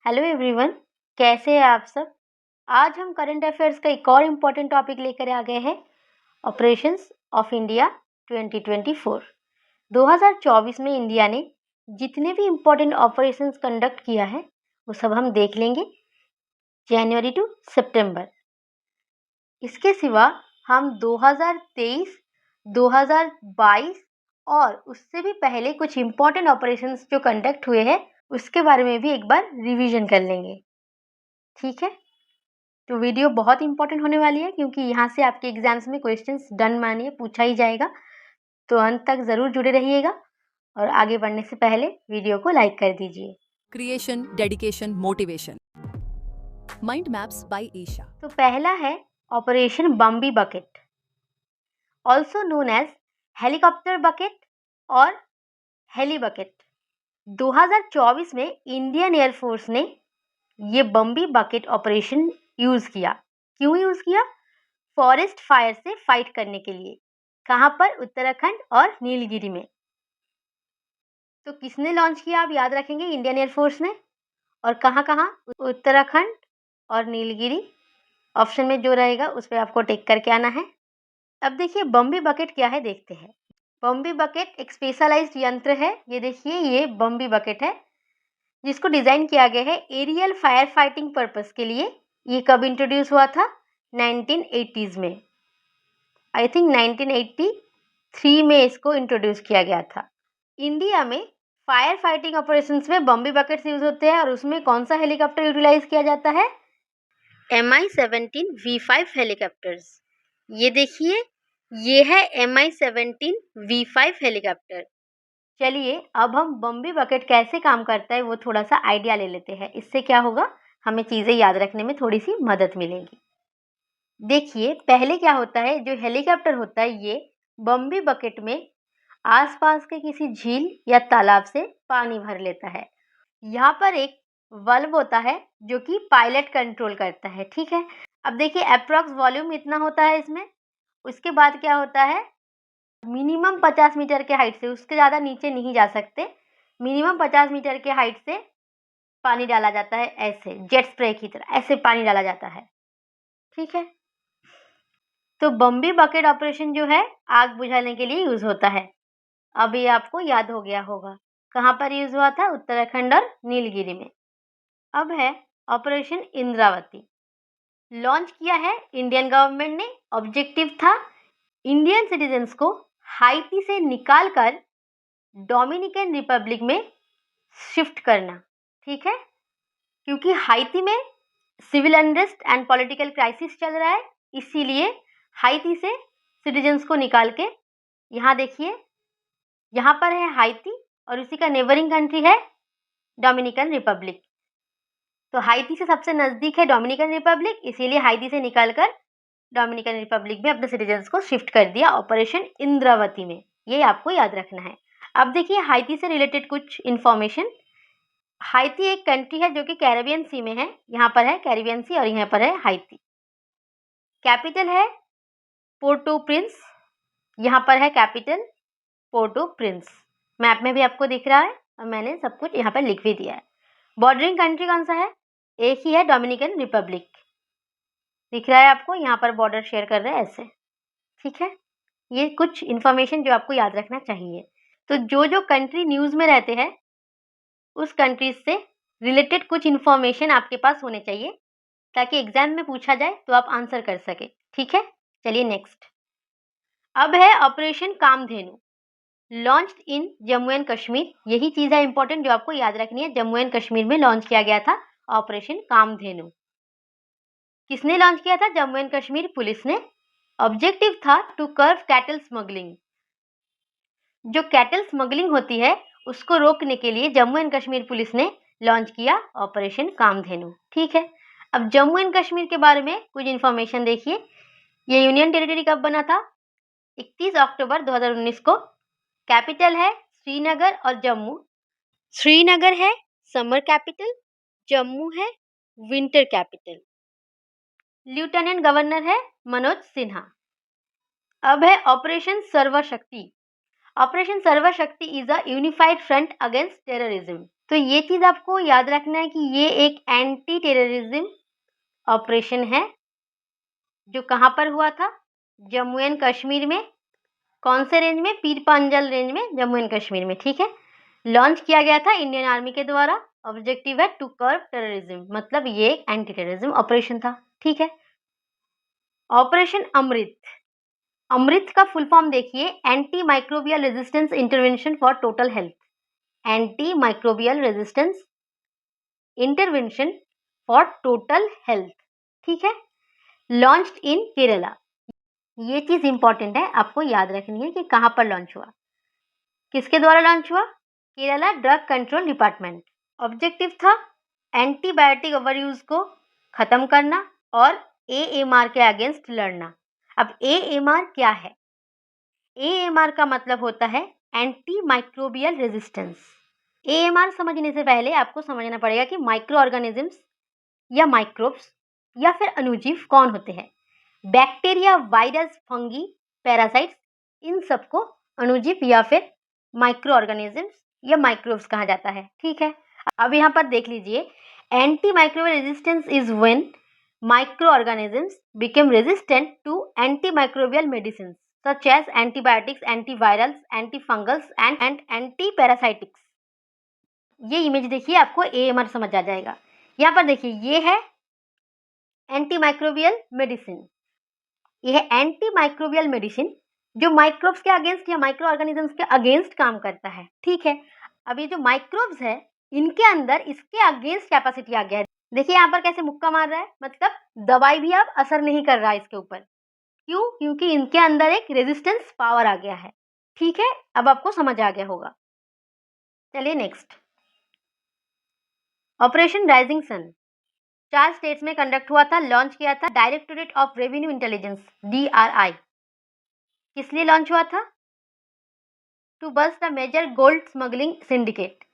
Hello everyone, कैसे हैं आप सब। आज हम करंट अफेयर्स का एक और इम्पोर्टेंट टॉपिक लेकर आ गए हैं, ऑपरेशंस ऑफ इंडिया 2024। 2024 में इंडिया ने जितने भी इम्पोर्टेंट ऑपरेशंस कंडक्ट किया है वो सब हम देख लेंगे, जनवरी टू सितंबर। इसके सिवा हम 2023, 2022 और उससे भी पहले कुछ इम्पोर्टेंट ऑपरेशंस जो कंडक्ट हुए हैं उसके बारे में भी एक बार रिवीजन कर लेंगे। ठीक है, तो वीडियो बहुत इंपॉर्टेंट होने वाली है क्योंकि यहाँ से आपके एग्जाम्स में क्वेश्चंस डन मानिए पूछा ही जाएगा, तो अंत तक ज़रूर जुड़े रहिएगा और आगे बढ़ने से पहले वीडियो को लाइक कर दीजिए। Creation, dedication, motivation. Mind maps by Isha. तो पहला है operation Bambi bucket, also known as helicopter bucket और हेली बकेट। 2024 में इंडियन एयरफोर्स ने ये बम्बी बकेट ऑपरेशन यूज़ किया। क्यों यूज़ किया? फॉरेस्ट फायर से फाइट करने के लिए। कहाँ पर? उत्तराखंड और नीलगिरी में। तो किसने लॉन्च किया आप याद रखेंगे, इंडियन एयरफोर्स ने। और कहाँ कहाँ? उत्तराखंड और नीलगिरी। ऑप्शन में जो रहेगा उस पर आपको टिक करके आना है। अब देखिए बम्बी बकेट क्या है देखते हैं। बम्बी बकेट एक स्पेशलाइज्ड यंत्र है। ये देखिए, ये बम्बी बकेट है जिसको डिज़ाइन किया गया है एरियल फायर फाइटिंग पर्पस के लिए। ये कब इंट्रोड्यूस हुआ था? 1980s में। आई थिंक 1983 में इसको इंट्रोड्यूस किया गया था। इंडिया में फायर फाइटिंग ऑपरेशंस में बम्बी बकेट्स यूज होते हैं और उसमें कौन सा हेलीकॉप्टर यूटिलाइज किया जाता है? MI-17 V5 helicopters. ये देखिए, ये है MI-17 V5 हेलीकॉप्टर। चलिए अब हम बम्बी बकेट कैसे काम करता है वो थोड़ा सा आइडिया ले लेते हैं। इससे क्या होगा, हमें चीज़ें याद रखने में थोड़ी सी मदद मिलेगी। देखिए पहले क्या होता है, जो हेलीकॉप्टर होता है ये बम्बी बकेट में आसपास के किसी झील या तालाब से पानी भर लेता है। यहाँ पर एक वल्व होता है जो कि पायलट कंट्रोल करता है। ठीक है, अब देखिए अप्रॉक्स वॉल्यूम इतना होता है इसमें। उसके बाद क्या होता है, मिनिमम 50 मीटर के हाइट से, उसके ज़्यादा नीचे नहीं जा सकते, मिनिमम 50 मीटर के हाइट से पानी डाला जाता है। ऐसे जेट स्प्रे की तरह ऐसे पानी डाला जाता है। ठीक है, तो बम्बी बकेट ऑपरेशन जो है आग बुझाने के लिए यूज होता है। अब ये आपको याद हो गया होगा कहाँ पर यूज हुआ था, उत्तराखंड और नीलगिरी में। अब है ऑपरेशन इंद्रावती। लॉन्च किया है इंडियन गवर्नमेंट ने। ऑब्जेक्टिव था इंडियन सिटीजन्स को हाइती से निकालकर डोमिनिकन रिपब्लिक में शिफ्ट करना। ठीक है, क्योंकि हाइती में civil unrest and political crisis चल रहा है, इसीलिए हाइती से सिटीजन्स को निकाल के, यहाँ देखिए यहाँ पर है हाइती और उसी का नेबरिंग कंट्री है डोमिनिकन रिपब्लिक। तो हाइती से सबसे नज़दीक है डोमिनिकन रिपब्लिक, इसीलिए हाइती से निकालकर डोमिनिकन रिपब्लिक में अपने सिटीजन्स को शिफ्ट कर दिया ऑपरेशन इंद्रावती में। ये आपको याद रखना है। अब देखिए हाइती से रिलेटेड कुछ इन्फॉर्मेशन। हाइती एक कंट्री है जो कि कैरेबियन सी में है। यहाँ पर है कैरेबियन सी और यहाँ पर है हाइती। कैपिटल है पोर्टो प्रिंस। यहाँ पर है कैपिटल पोर्टो प्रिंस। मैप में भी आपको दिख रहा है और मैंने सब कुछ यहाँ पर लिख भी दिया है। बॉर्डरिंग कंट्री कौन सा है? एक ही है, डोमिनिकन रिपब्लिक। दिख रहा है आपको, यहाँ पर बॉर्डर शेयर कर रहे हैं ऐसे। ठीक है, ये कुछ इन्फॉर्मेशन जो आपको याद रखना चाहिए। तो जो जो कंट्री न्यूज़ में रहते हैं उस कंट्रीज से रिलेटेड कुछ इन्फॉर्मेशन आपके पास होने चाहिए ताकि एग्जाम में पूछा जाए तो आप आंसर कर सके। ठीक है, चलिए नेक्स्ट। अब है operation Kamdhenu, launched in Jammu and Kashmir. यही चीज़ है इंपॉर्टेंट जो आपको याद रखनी है। जम्मू एंड कश्मीर में लॉन्च किया गया था ऑपरेशन कामधेनु। किसने लॉन्च किया था? जम्मू एंड कश्मीर पुलिस ने। ऑब्जेक्टिव था टू कर्व कैटल स्मगलिंग। जो कैटल स्मगलिंग होती है उसको रोकने के लिए जम्मू एंड कश्मीर पुलिस ने लॉन्च किया ऑपरेशन कामधेनु। ठीक है, अब जम्मू एंड कश्मीर के बारे में कुछ इन्फॉर्मेशन देखिए। ये यूनियन टेरिटरी कब बना था? 31 अक्टूबर 2019 को। कैपिटल है श्रीनगर और जम्मू। श्रीनगर है समर कैपिटल, जम्मू है विंटर कैपिटल। लेफ्टिनेंट गवर्नर है मनोज सिन्हा। अब है operation Sarvashakti. Operation Sarvashakti is a unified front against terrorism. तो ये चीज़ आपको याद रखना है कि ये एक एंटी टेररिज्म ऑपरेशन है जो कहाँ पर हुआ था, जम्मू एंड कश्मीर में। कौन से रेंज में? पीर पांजल रेंज में, जम्मू एंड कश्मीर में, ठीक है। लॉन्च किया गया था इंडियन आर्मी के द्वारा। ऑब्जेक्टिव है टू कर्ब टेररिज्म, मतलब ये एक एंटी टेररिज्म ऑपरेशन था, ठीक है। ऑपरेशन अमृत, अमृत का फुल फॉर्म देखिए, anti microbial resistance intervention for total health. Anti microbial resistance intervention for total health, ठीक है। Launched in Kerala. ये चीज इंपॉर्टेंट है, आपको याद रखनी है कि कहां पर लॉन्च हुआ, किसके द्वारा लॉन्च हुआ? Kerala drug control department. Objective था एंटीबायोटिक ओवरयूज को खत्म करना और एएमआर के अगेंस्ट लड़ना। अब एएमआर क्या है? एएमआर का मतलब होता है एंटी माइक्रोबियल रेजिस्टेंस। एएमआर समझने से पहले आपको समझना पड़ेगा कि माइक्रो ऑर्गेनिजम्स या माइक्रोब्स या फिर अणुजीव कौन होते हैं। बैक्टीरिया, वायरस, फंगी, पैरासाइट्स, इन सबको अणुजीव या फिर माइक्रो ऑर्गेनिजम्स या माइक्रोब्स कहा जाता है, ठीक है। अब यहाँ पर देख लीजिए, anti microbial resistance is when micro organisms become resistant to anti microbial medicine such as antibiotics, antivirals, antifungals and antiparasitics. ये इमेज देखिए, आपको एएमआर समझ आ जाएगा। यहाँ पर देखिए, ये है एंटी माइक्रोबियल मेडिसिन। ये है एंटी माइक्रोबियल मेडिसिन जो माइक्रोब्स के अगेंस्ट या माइक्रो ऑर्गेनिजम्स के अगेंस्ट काम करता है, ठीक है। अब ये जो माइक्रोब्स है, इनके अंदर इसके अगेंस्ट कैपेसिटी आ गया है। देखिए यहाँ पर कैसे मुक्का मार रहा है, मतलब दवाई भी अब असर नहीं कर रहा है इसके ऊपर। क्यों? क्योंकि इनके अंदर एक रेजिस्टेंस पावर आ गया है, ठीक है। अब आपको समझ आ गया होगा। चलिए next, operation rising sun 4 states में कंडक्ट हुआ था, लॉन्च किया था directorate of revenue intelligence, DRI। किस लिए लॉन्च हुआ था? To bust the major gold smuggling syndicate.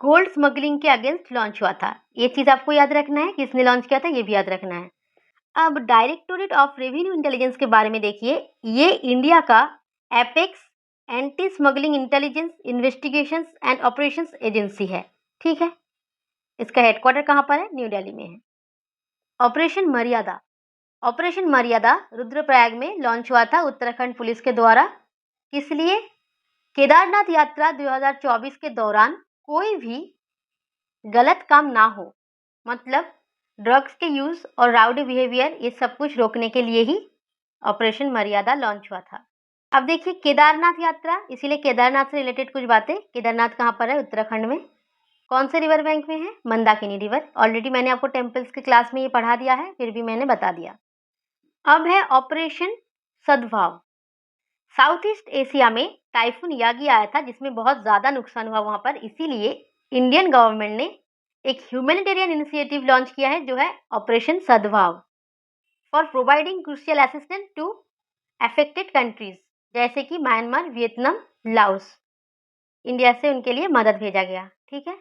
Gold smuggling के अगेंस्ट लॉन्च हुआ था। ये चीज आपको याद रखना है, किसने लॉन्च किया था ये भी याद रखना है। अब डायरेक्टोरेट ऑफ रेवेन्यू इंटेलिजेंस के बारे में देखिए, ये इंडिया का apex anti smuggling intelligence investigations and operations agency है, ठीक है। इसका हेडक्वार्टर कहाँ पर है? न्यू दिल्ली में है। ऑपरेशन मर्यादा, ऑपरेशन मर्यादा रुद्रप्रयाग में लॉन्च हुआ था उत्तराखंड पुलिस के द्वारा। किस लिए? केदारनाथ यात्रा 2024 के दौरान कोई भी गलत काम ना हो, मतलब ड्रग्स के यूज और राउडी बिहेवियर, ये सब कुछ रोकने के लिए ही ऑपरेशन मर्यादा लॉन्च हुआ था। अब देखिए केदारनाथ यात्रा, इसीलिए केदारनाथ से रिलेटेड कुछ बातें। केदारनाथ कहाँ पर है? उत्तराखंड में। कौन से रिवर बैंक में है? मंदाकिनी रिवर। ऑलरेडी मैंने आपको टेम्पल्स की क्लास में ये पढ़ा दिया है, फिर भी मैंने बता दिया। अब है ऑपरेशन सद्भाव। साउथ ईस्ट एशिया में टाइफून यागी आया था जिसमें बहुत ज़्यादा नुकसान हुआ वहाँ पर, इसीलिए इंडियन गवर्नमेंट ने एक ह्यूमैनिटेरियन इनिशिएटिव लॉन्च किया है जो है operation Sadbhav, for providing crucial assistance to affected countries, जैसे कि म्यांमार, वियतनाम, लाओस। इंडिया से उनके लिए मदद भेजा गया, ठीक है।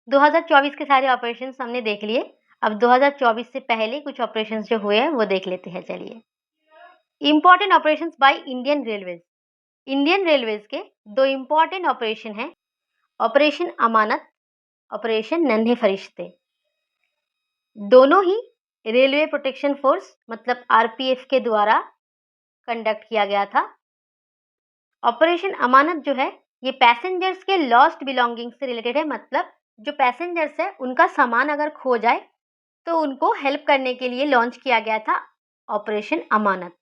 2024 के सारे ऑपरेशन हमने देख लिए। अब 2024 से पहले कुछ ऑपरेशन जो हुए हैं वो देख लेते हैं, चलिए। Important operations by Indian railways. Indian railways के 2 इम्पॉर्टेंट ऑपरेशन हैं, ऑपरेशन अमानत, ऑपरेशन नन्हे फरिश्ते। दोनों ही रेलवे प्रोटेक्शन फोर्स मतलब आरपीएफ के द्वारा कंडक्ट किया गया था। ऑपरेशन अमानत जो है ये पैसेंजर्स के लॉस्ट बिलोंगिंग से रिलेटेड है, मतलब जो पैसेंजर्स है उनका सामान अगर खो जाए तो उनको हेल्प करने के लिए लॉन्च किया गया था ऑपरेशन अमानत।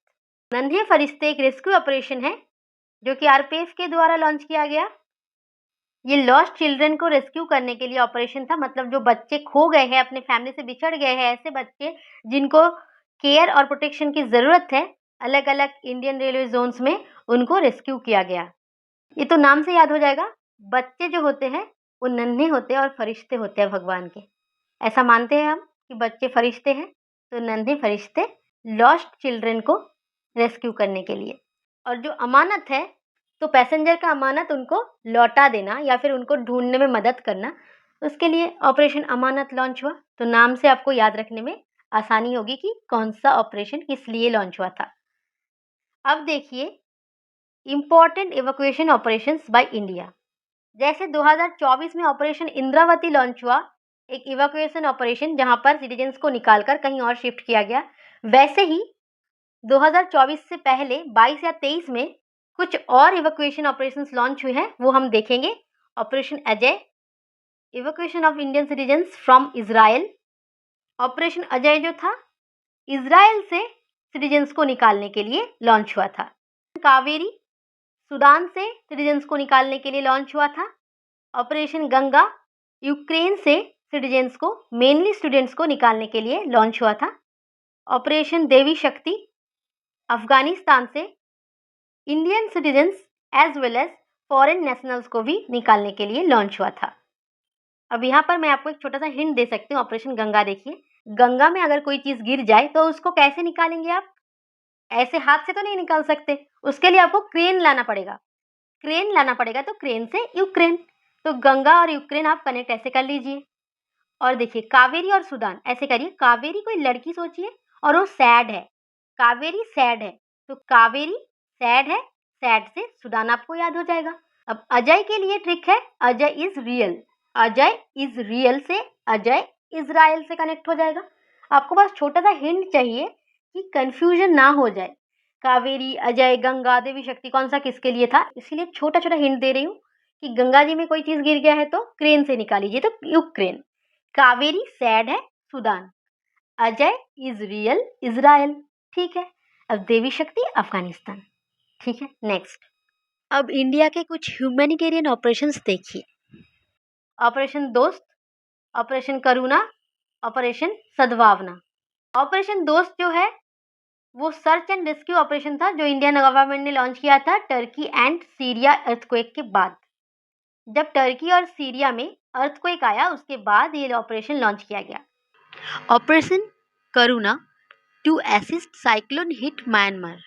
नन्हे फरिश्ते एक रेस्क्यू ऑपरेशन है जो कि आरपीएफ के द्वारा लॉन्च किया गया। ये लॉस्ट चिल्ड्रन को रेस्क्यू करने के लिए ऑपरेशन था, मतलब जो बच्चे खो गए हैं, अपने फैमिली से बिछड़ गए हैं, ऐसे बच्चे जिनको केयर और प्रोटेक्शन की ज़रूरत है, अलग अलग इंडियन रेलवे जोन्स में उनको रेस्क्यू किया गया। ये तो नाम से याद हो जाएगा, बच्चे जो होते हैं वो नन्हे होते हैं और फरिश्ते होते हैं भगवान के। ऐसा मानते हैं हम कि बच्चे फरिश्ते हैं, तो नन्हे फरिश्ते लॉस्ट चिल्ड्रन को रेस्क्यू करने के लिए। और जो अमानत है तो पैसेंजर का अमानत उनको लौटा देना या फिर उनको ढूंढने में मदद करना, उसके लिए ऑपरेशन अमानत लॉन्च हुआ। तो नाम से आपको याद रखने में आसानी होगी कि कौन सा ऑपरेशन किस लिए लॉन्च हुआ था। अब देखिए important evacuation operations by India. जैसे 2024 में ऑपरेशन इंद्रावती लॉन्च हुआ, एक इवैक्यूएशन ऑपरेशन जहां पर सिटीजन्स को निकालकर कहीं और शिफ्ट किया गया, वैसे ही 2024 से पहले 22 या 23 में कुछ और इवैक्यूएशन ऑपरेशंस लॉन्च हुए हैं, वो हम देखेंगे। Operation Ajay, evacuation of Indian citizens from Israel. Operation Ajay जो था इजराइल से सिटीजन्स को निकालने के लिए लॉन्च हुआ था। कावेरी सूडान से सिटीजन्स को निकालने के लिए लॉन्च हुआ था। ऑपरेशन गंगा यूक्रेन से सिटीजन्स को, मेनली स्टूडेंट्स को निकालने के लिए लॉन्च हुआ था। ऑपरेशन देवी शक्ति अफगानिस्तान से Indian citizens as well as foreign nationals को भी निकालने के लिए लॉन्च हुआ था। अब यहाँ पर मैं आपको एक छोटा सा हिंट दे सकती हूँ। ऑपरेशन गंगा देखिए, गंगा में अगर कोई चीज़ गिर जाए तो उसको कैसे निकालेंगे आप? ऐसे हाथ से तो नहीं निकाल सकते, उसके लिए आपको क्रेन लाना पड़ेगा। क्रेन लाना पड़ेगा तो क्रेन से यूक्रेन, तो गंगा और यूक्रेन आप कनेक्ट ऐसे कर लीजिए। और देखिए कावेरी और सूडान, ऐसे करिए, कावेरी कोई लड़की सोचिए और वो सैड है, कावेरी सैड है, तो कावेरी सैड है, सैड से सूडान आपको याद हो जाएगा। अब अजय के लिए ट्रिक है, Ajay is real, Ajay is real से अजय इजराइल से कनेक्ट हो जाएगा। आपको बस छोटा सा हिंट चाहिए कि कंफ्यूजन ना हो जाए, कावेरी, अजय, गंगा, देवी शक्ति कौन सा किसके लिए था, इसीलिए छोटा छोटा हिंट दे रही हूँ कि गंगा जी में कोई चीज गिर गया है तो क्रेन से निकालीजिए, तो यूक्रेन। कावेरी सैड है Sudan, Ajay is real Israel, ठीक है। अब देवी शक्ति अफगानिस्तान, ठीक है। नेक्स्ट, अब इंडिया के कुछ ह्यूमैनिटेरियन ऑपरेशंस देखिए। ऑपरेशन दोस्त, ऑपरेशन करुणा, ऑपरेशन सद्भावना। ऑपरेशन दोस्त जो है वो सर्च एंड रेस्क्यू ऑपरेशन था जो इंडियन गवर्नमेंट ने लॉन्च किया था टर्की एंड सीरिया अर्थक्वेक के बाद। जब टर्की और सीरिया में अर्थक्वेक आया उसके बाद ये ऑपरेशन लॉन्च किया गया। Operation Karuna to assist cyclone hit Myanmar.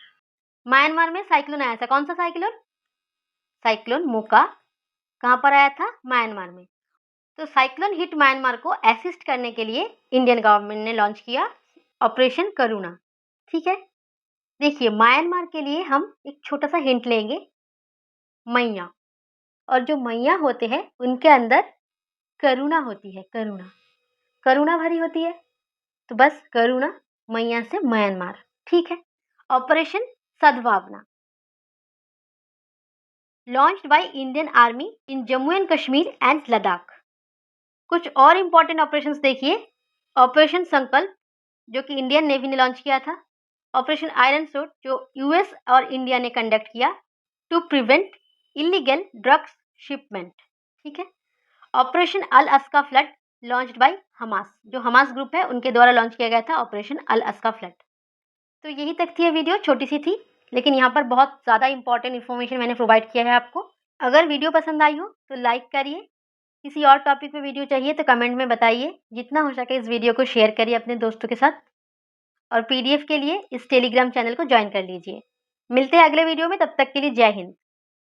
Myanmar में साइक्लोन आया था, कौन सा साइक्लोन? साइक्लोन मोका। कहाँ पर आया था? म्यांमार में। तो साइक्लोन हिट म्यांमार को असिस्ट करने के लिए इंडियन गवर्नमेंट ने लॉन्च किया ऑपरेशन करुणा, ठीक है। देखिए म्यांमार के लिए हम एक छोटा सा हिंट लेंगे, मैया, और जो मैया होते हैं उनके अंदर करुणा होती है, करुणा, करुणा भरी होती है, तो बस करुणा, मैया से म्यांमार, ठीक है। ऑपरेशन सद्भावना launched by Indian army in Jammu and Kashmir and Ladakh. कुछ और इंपॉर्टेंट ऑपरेशंस देखिए। ऑपरेशन संकल्प जो कि इंडियन नेवी ने लॉन्च किया था। ऑपरेशन आयरन सूट जो यूएस और इंडिया ने कंडक्ट किया to prevent illegal drugs shipment, ठीक है। ऑपरेशन अल अस्का फ्लड लॉन्च्ड बाय हमास, जो हमास ग्रुप है उनके द्वारा लॉन्च किया गया था ऑपरेशन अल अस्का फ्लड। तो यही तक थी ये वीडियो, छोटी सी थी लेकिन यहाँ पर बहुत ज़्यादा इंपॉर्टेंट इन्फॉर्मेशन मैंने प्रोवाइड किया है आपको। अगर वीडियो पसंद आई हो तो लाइक करिए, किसी और टॉपिक पे वीडियो चाहिए तो कमेंट में बताइए, जितना हो सके इस वीडियो को शेयर करिए अपने दोस्तों के साथ, और पीडीएफ के लिए इस टेलीग्राम चैनल को ज्वाइन कर लीजिए। मिलते हैं अगले वीडियो में, तब तक के लिए जय हिंद।